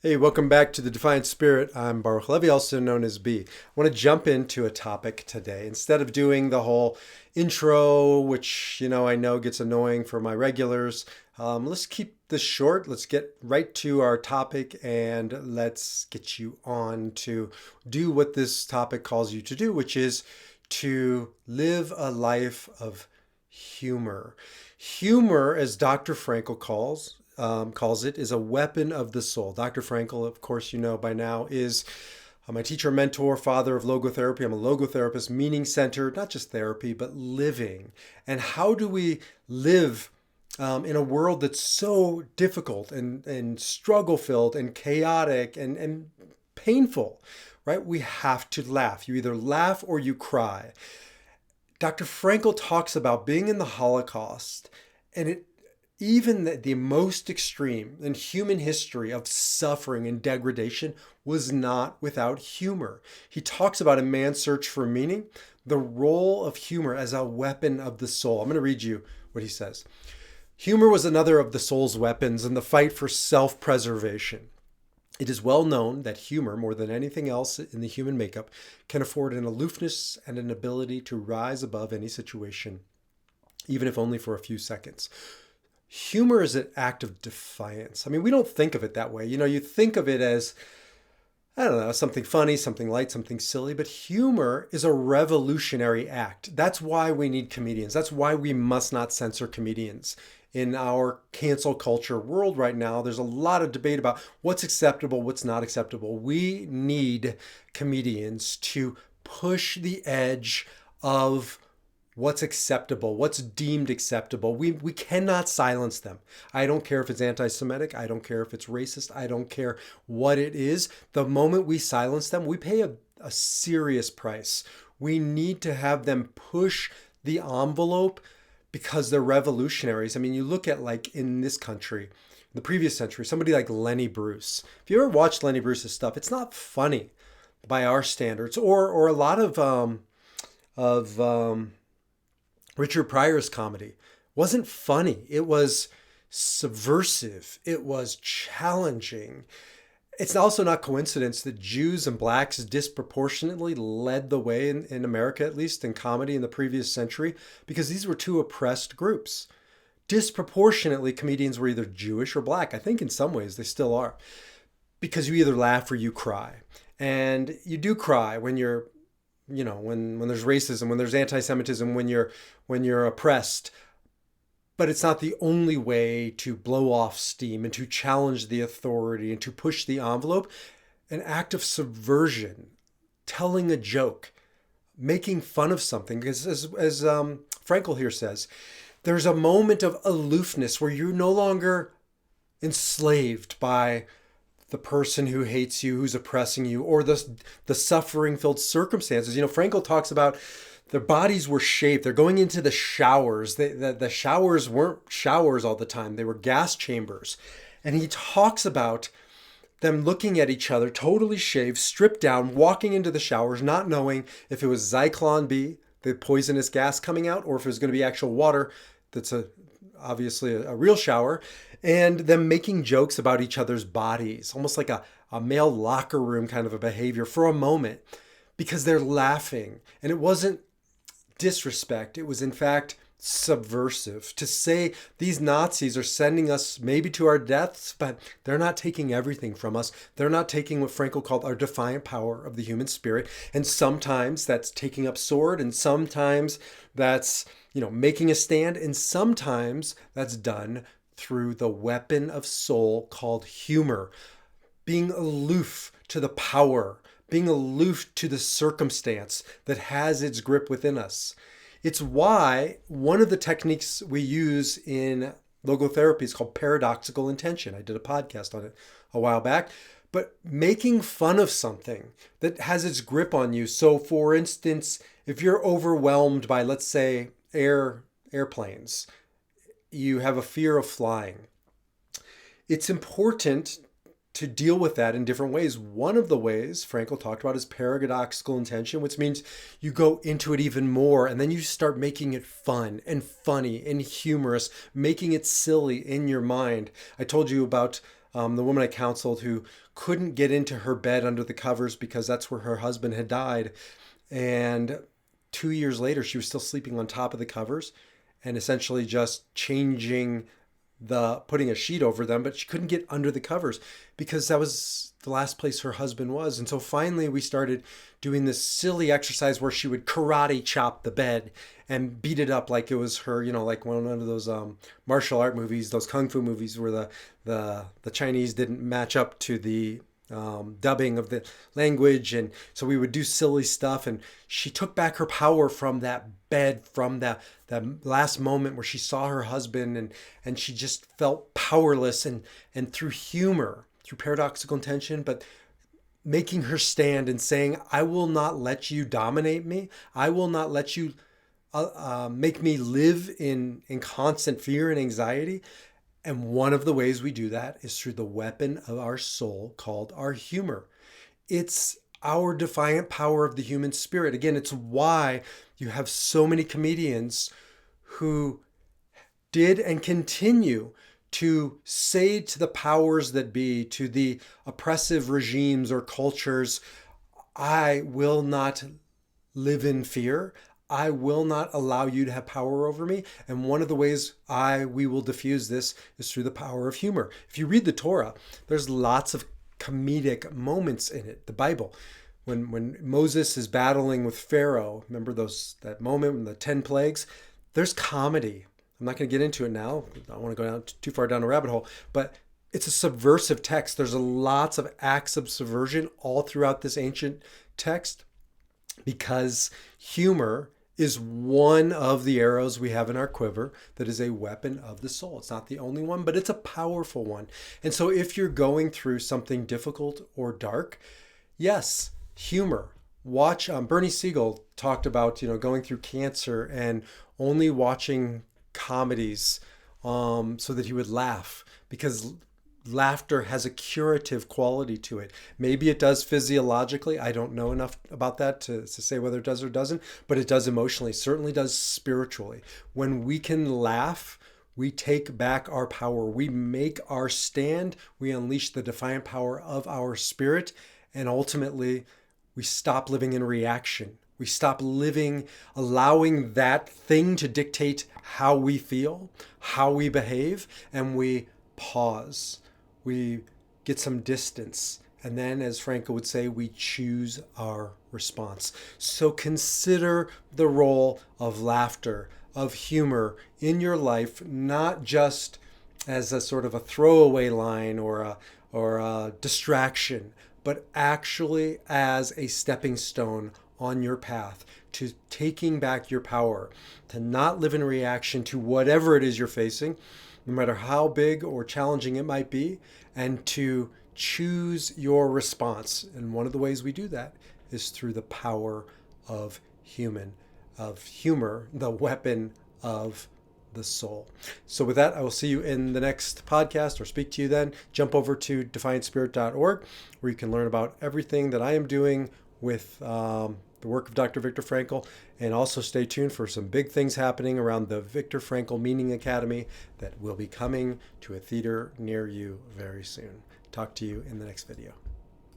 Hey, welcome back to the Defiant Spirit. I'm Baruch Levy, also known as B. I want to jump into a topic today. Instead of doing the whole intro, which I know gets annoying for my regulars, let's keep this short. Let's get right to our topic and let's get you on to do what this topic calls you to do, which is to live a life of humor. Humor, as Dr. Frankl calls it, is a weapon of the soul. Dr. Frankl, of course, you know by now, is my teacher, mentor, father of logotherapy. I'm a logotherapist, meaning centered, not just therapy, but living. And how do we live in a world that's so difficult and struggle filled and chaotic and painful, right? We have to laugh. You either laugh or you cry. Dr. Frankl talks about being in the Holocaust, and even the most extreme in human history of suffering and degradation was not without humor. He talks about in Man's Search for Meaning, the role of humor as a weapon of the soul. I'm going to read you what he says. Humor was another of the soul's weapons in the fight for self-preservation. It is well known that humor, more than anything else in the human makeup, can afford an aloofness and an ability to rise above any situation, even if only for a few seconds. Humor is an act of defiance. I mean, we don't think of it that way. You think of it as, I don't know, something funny, something light, something silly, but humor is a revolutionary act. That's why we need comedians. That's why we must not censor comedians. In our cancel culture world right now, there's a lot of debate about what's acceptable, what's not acceptable. We need comedians to push the edge of what's acceptable, what's deemed acceptable. We cannot silence them. I don't care if it's anti-Semitic. I don't care if it's racist. I don't care what it is. The moment we silence them, we pay a serious price. We need to have them push the envelope because they're revolutionaries. I mean, you look at, like, in this country, the previous century, somebody like Lenny Bruce. If you ever watched Lenny Bruce's stuff, it's not funny by our standards, or a lot of Richard Pryor's comedy wasn't funny. It was subversive. It was challenging. It's also not coincidence that Jews and blacks disproportionately led the way in America, at least in comedy in the previous century, because these were two oppressed groups. Disproportionately, comedians were either Jewish or black. I think in some ways they still are, because you either laugh or you cry. And you do cry when you're when there's racism, when there's anti-Semitism, when you're oppressed. But it's not the only way to blow off steam and to challenge the authority and to push the envelope. An act of subversion, telling a joke, making fun of something. Because as Frankl here says, there's a moment of aloofness where you're no longer enslaved by the person who hates you, who's oppressing you, or the suffering-filled circumstances. Frankl talks about their bodies were shaped. They're going into the showers. The showers weren't showers all the time. They were gas chambers. And he talks about them looking at each other, totally shaved, stripped down, walking into the showers, not knowing if it was Zyklon B, the poisonous gas coming out, or if it was going to be actual water that's obviously a real shower, and them making jokes about each other's bodies, almost like a male locker room kind of a behavior for a moment, because they're laughing. And it wasn't disrespect. It was, in fact, subversive. To say these Nazis are sending us maybe to our deaths, but they're not taking everything from us. They're not taking what Frankl called our defiant power of the human spirit. And sometimes that's taking up sword, and sometimes that's making a stand, and sometimes that's done through the weapon of soul called humor. Being aloof to the power, being aloof to the circumstance that has its grip within us. It's why one of the techniques we use in logotherapy is called paradoxical intention. I did a podcast on it a while back. But making fun of something that has its grip on you. So, for instance, if you're overwhelmed by, let's say, airplanes, you have a fear of flying. It's important to deal with that in different ways. One of the ways Frankl talked about is paradoxical intention, which means you go into it even more and then you start making it fun and funny and humorous, making it silly in your mind. I told you about the woman I counseled who couldn't get into her bed under the covers because that's where her husband had died. And 2 years later, she was still sleeping on top of the covers and essentially just putting a sheet over them, but she couldn't get under the covers because that was the last place her husband was. And so finally we started doing this silly exercise where she would karate chop the bed and beat it up like it was her, like one of those martial art movies, those kung fu movies where the Chinese didn't match up to the dubbing of the language. And so we would do silly stuff, and she took back her power from that bed, from that last moment where she saw her husband, and she just felt powerless, and through humor, through paradoxical intention, but making her stand and saying, I will not let you dominate me. I will not let you make me live in constant fear and anxiety. And one of the ways we do that is through the weapon of our soul called our humor. It's our defiant power of the human spirit. Again, it's why you have so many comedians who did and continue to say to the powers that be, to the oppressive regimes or cultures, I will not live in fear. I will not allow you to have power over me. And one of the ways we will diffuse this is through the power of humor. If you read the Torah, there's lots of comedic moments in it. The Bible, when Moses is battling with Pharaoh, remember that moment when the 10 plagues? There's comedy. I'm not going to get into it now. I don't want to go too far down a rabbit hole, but it's a subversive text. There's lots of acts of subversion all throughout this ancient text because humor is one of the arrows we have in our quiver that is a weapon of the soul. It's not the only one, but it's a powerful one. And so if you're going through something difficult or dark, yes, humor. Watch, Bernie Siegel talked about, going through cancer and only watching comedies so that he would laugh, because laughter has a curative quality to it. Maybe it does physiologically. I don't know enough about that to say whether it does or doesn't, but it does emotionally, certainly does spiritually. When we can laugh, we take back our power. We make our stand. We unleash the defiant power of our spirit. And ultimately, we stop living in reaction. We stop allowing that thing to dictate how we feel, how we behave, and we pause. We get some distance. And then, as Frankl would say, we choose our response. So consider the role of laughter, of humor in your life, not just as a sort of a throwaway line or a distraction, but actually as a stepping stone on your path to taking back your power, to not live in reaction to whatever it is you're facing, no matter how big or challenging it might be, and to choose your response. And one of the ways we do that is through the power of humor, the weapon of the soul. So with that, I will see you in the next podcast or speak to you then. Jump over to defiantspirit.org where you can learn about everything that I am doing with the work of Dr. Viktor Frankl, and also stay tuned for some big things happening around the Viktor Frankl Meaning Academy that will be coming to a theater near you very soon. Talk to you in the next video.